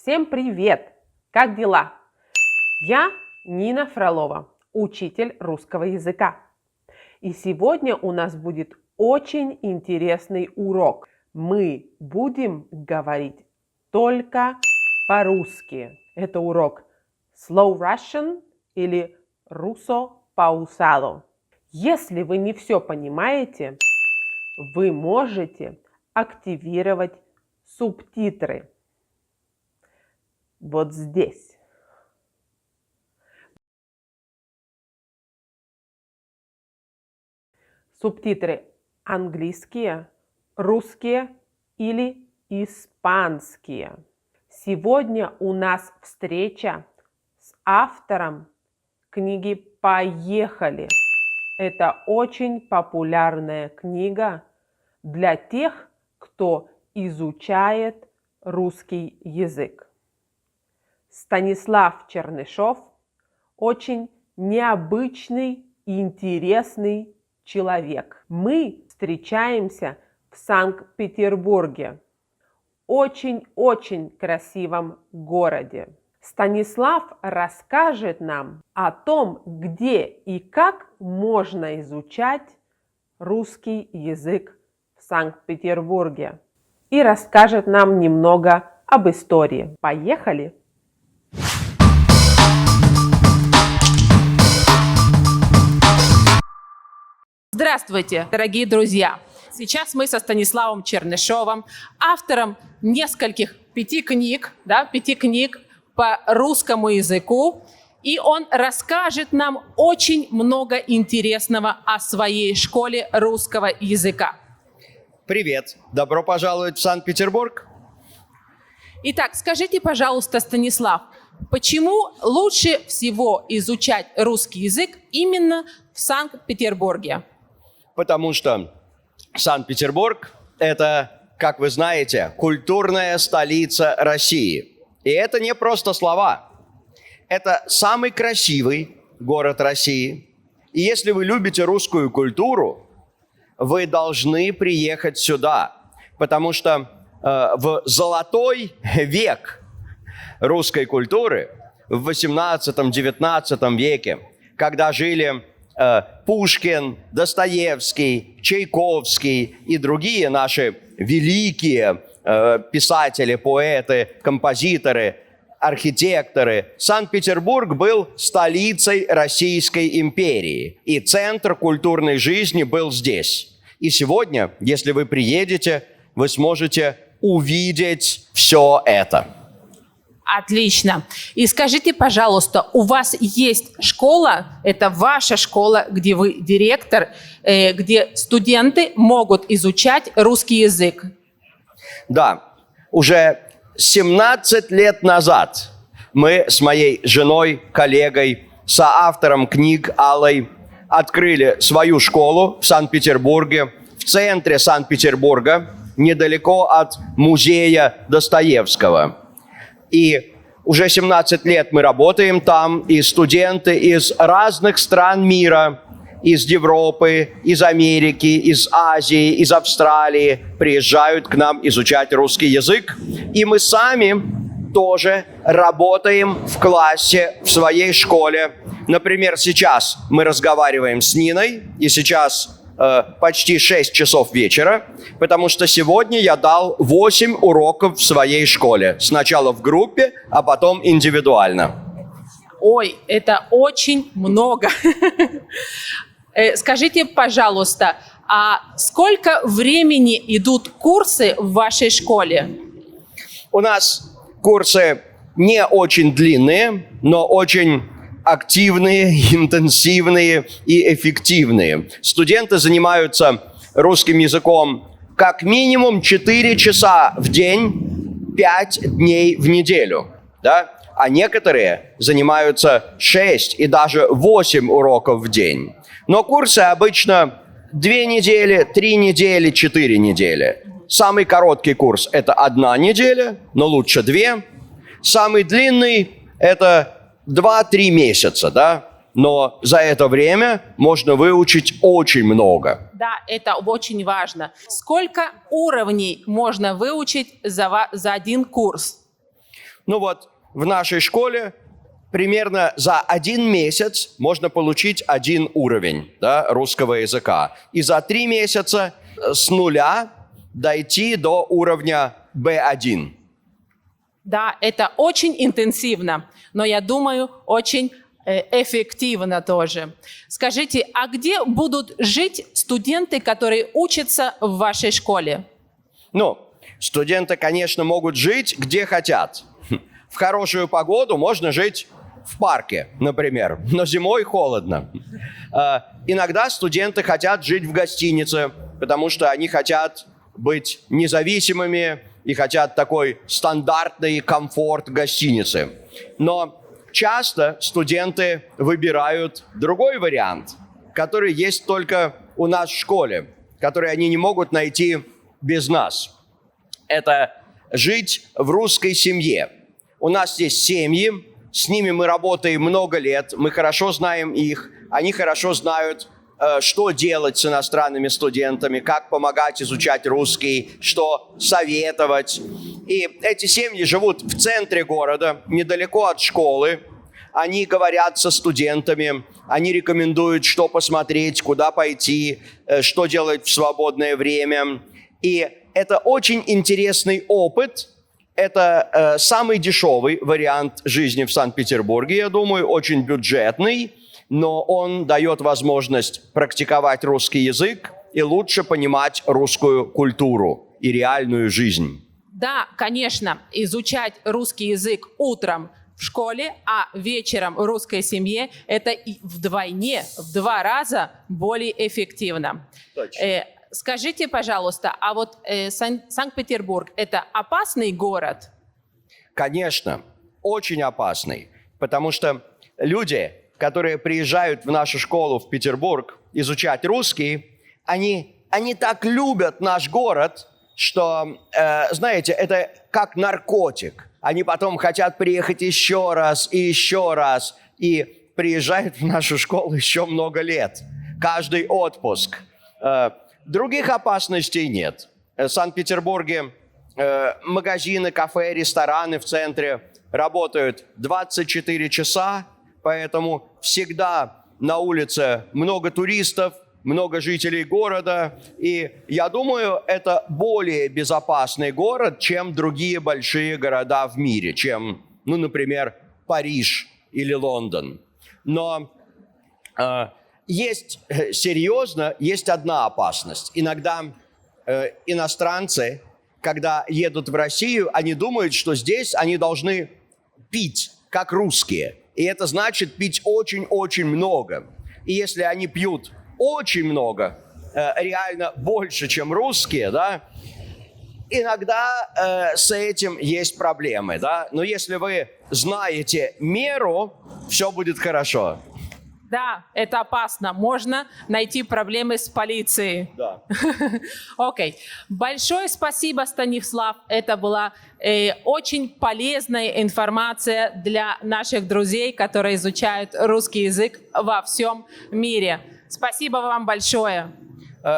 Всем привет! Как дела? Я Нина Фролова, учитель русского языка. И сегодня у нас будет очень интересный урок. Мы будем говорить только по-русски. Это урок Slow Russian или Russo Pausado. Если вы не все понимаете, вы можете активировать субтитры. Вот здесь. Субтитры английские, русские или испанские. Сегодня у нас встреча с автором книги «Поехали». Это очень популярная книга для тех, кто изучает русский язык. Станислав Чернышов очень необычный и интересный человек. Мы встречаемся в Санкт-Петербурге, очень-очень красивом городе. Станислав расскажет нам о том, где и как можно изучать русский язык в Санкт-Петербурге. И расскажет нам немного об истории. Поехали! Здравствуйте, дорогие друзья! Сейчас мы со Станиславом Чернышовым, автором нескольких пяти книг по русскому языку, и он расскажет нам очень много интересного о своей школе русского языка. Привет! Добро пожаловать в Санкт-Петербург! Итак, скажите, пожалуйста, Станислав, почему лучше всего изучать русский язык именно в Санкт-Петербурге? Потому что Санкт-Петербург – это, как вы знаете, культурная столица России. И это не просто слова. Это самый красивый город России. И если вы любите русскую культуру, вы должны приехать сюда. Потому что в золотой век русской культуры, в 18-19 веке, когда жили Пушкин, Достоевский, Чайковский и другие наши великие писатели, поэты, композиторы, архитекторы, Санкт-Петербург был столицей Российской империи, и центр культурной жизни был здесь. И сегодня, если вы приедете, вы сможете увидеть все это. Отлично. И скажите, пожалуйста, у вас есть школа, это ваша школа, где вы директор, где студенты могут изучать русский язык? Да, уже 17 лет назад мы с моей женой, коллегой, соавтором книг Аллой открыли свою школу в Санкт-Петербурге, в центре Санкт-Петербурга, недалеко от музея Достоевского. И уже 17 лет мы работаем там, и студенты из разных стран мира, из Европы, из Америки, из Азии, из Австралии приезжают к нам изучать русский язык. И мы сами тоже работаем в классе, в своей школе. Например, сейчас мы разговариваем с Ниной, и сейчас почти 6 часов вечера, потому что сегодня я дал 8 уроков в своей школе. Сначала в группе, а потом индивидуально. Ой, это очень много. Скажите, пожалуйста, а сколько времени идут курсы в вашей школе? У нас курсы не очень длинные, но очень активные, интенсивные и эффективные. Студенты занимаются русским языком как минимум 4 часа в день, 5 дней в неделю. Да? А некоторые занимаются 6 и даже 8 уроков в день. Но курсы обычно 2 недели, 3 недели, 4 недели. Самый короткий курс – это 1 неделя, но лучше 2. Самый длинный – это 2-3 месяца, да? Но за это время можно выучить очень много. Да, это очень важно. Сколько уровней можно выучить за один курс? Ну вот, в нашей школе примерно за 1 месяц можно получить 1 уровень, да, русского языка. И за 3 месяца с нуля дойти до уровня B1. Да, это очень интенсивно, но я думаю, очень эффективно тоже. Скажите, а где будут жить студенты, которые учатся в вашей школе? Ну, студенты, конечно, могут жить где хотят. В хорошую погоду можно жить в парке, например, но зимой холодно. Иногда студенты хотят жить в гостинице, потому что они хотят быть независимыми и хотят такой стандартный комфорт гостиницы. Но часто студенты выбирают другой вариант, который есть только у нас в школе, который они не могут найти без нас. Это жить в русской семье. У нас есть семьи, с ними мы работаем много лет, мы хорошо знаем их, они хорошо знают, что делать с иностранными студентами, как помогать изучать русский, что советовать. И эти семьи живут в центре города, недалеко от школы. Они говорят со студентами, они рекомендуют, что посмотреть, куда пойти, что делать в свободное время. И это очень интересный опыт. Это самый дешевый вариант жизни в Санкт-Петербурге, я думаю, очень бюджетный, но он дает возможность практиковать русский язык и лучше понимать русскую культуру и реальную жизнь. Да, конечно, изучать русский язык утром в школе, а вечером в русской семье – это вдвойне, в 2 раза более эффективно. Точно. Скажите, пожалуйста, а вот Санкт-Петербург – это опасный город? Конечно, очень опасный, потому что люди, которые приезжают в нашу школу в Петербург изучать русский, они так любят наш город, что, знаете, это как наркотик. Они потом хотят приехать еще раз и приезжают в нашу школу еще много лет, каждый отпуск. Других опасностей нет. В Санкт-Петербурге магазины, кафе, рестораны в центре работают 24 часа, поэтому всегда на улице много туристов, много жителей города. И я думаю, это более безопасный город, чем другие большие города в мире, чем, ну, например, Париж или Лондон. Но есть одна опасность. Иногда иностранцы, когда едут в Россию, они думают, что здесь они должны пить, как русские. И это значит пить очень-очень много. И если они пьют очень много, реально больше, чем русские, да, иногда с этим есть проблемы, да. Но если вы знаете меру, все будет хорошо. Да, это опасно. Можно найти проблемы с полицией. Да. Окей. Большое спасибо, Станислав. Это была очень полезная информация для наших друзей, которые изучают русский язык во всем мире. Спасибо вам большое.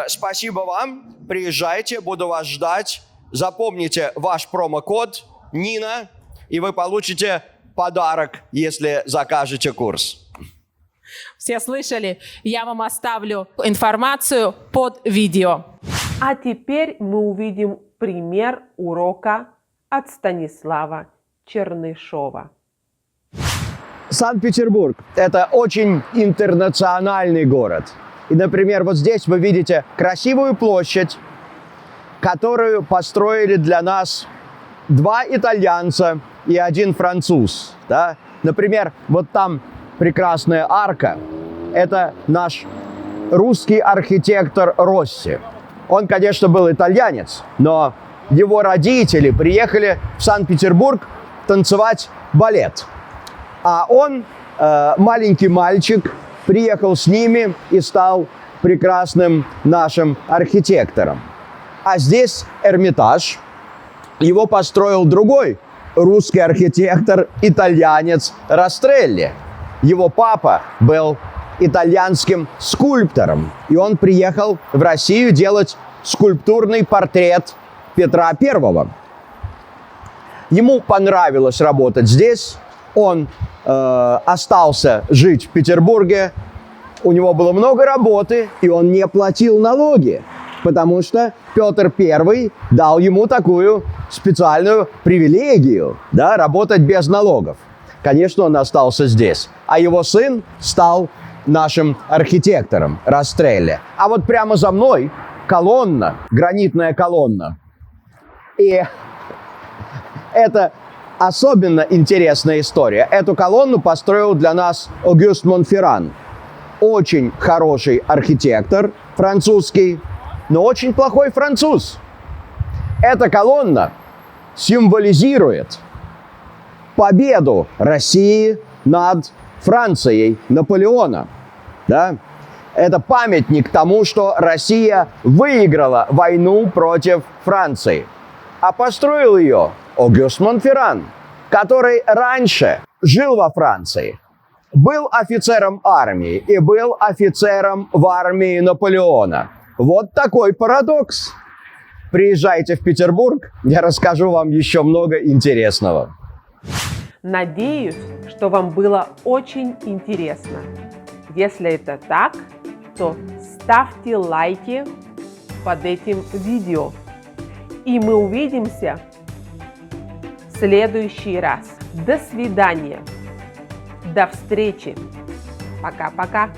Спасибо вам. Приезжайте, буду вас ждать. Запомните ваш промокод Нина, и вы получите подарок, если закажете курс. Все слышали? Я вам оставлю информацию под видео. А теперь мы увидим пример урока от Станислава Чернышова. Санкт-Петербург – это очень интернациональный город. И, например, вот здесь вы видите красивую площадь, которую построили для нас 2 итальянца и 1 француз. Да? Например, вот там прекрасная арка – это наш русский архитектор Росси. Он, конечно, был итальянец, но его родители приехали в Санкт-Петербург танцевать балет. А он, маленький мальчик, приехал с ними и стал прекрасным нашим архитектором. А здесь Эрмитаж. Его построил другой русский архитектор, итальянец Растрелли. Его папа был итальянским скульптором, и он приехал в Россию делать скульптурный портрет Петра I. Ему понравилось работать здесь. Он остался жить в Петербурге. У него было много работы, и он не платил налоги, потому что Петр I дал ему такую специальную привилегию, да, работать без налогов. Конечно, он остался здесь, а его сын стал нашим архитектором Растрелли. А вот прямо за мной колонна, гранитная колонна. И это особенно интересная история. Эту колонну построил для нас Огюст Монферран. Очень хороший архитектор, французский, но очень плохой француз. Эта колонна символизирует победу России над Францией Наполеона. Да? Это памятник тому, что Россия выиграла войну против Франции. А построил ее Огюст Монферран, который раньше жил во Франции, был офицером армии и был офицером в армии Наполеона. Вот такой парадокс. Приезжайте в Петербург, я расскажу вам еще много интересного. Надеюсь, что вам было очень интересно. Если это так, то ставьте лайки под этим видео. И мы увидимся в следующий раз. До свидания. До встречи. Пока-пока.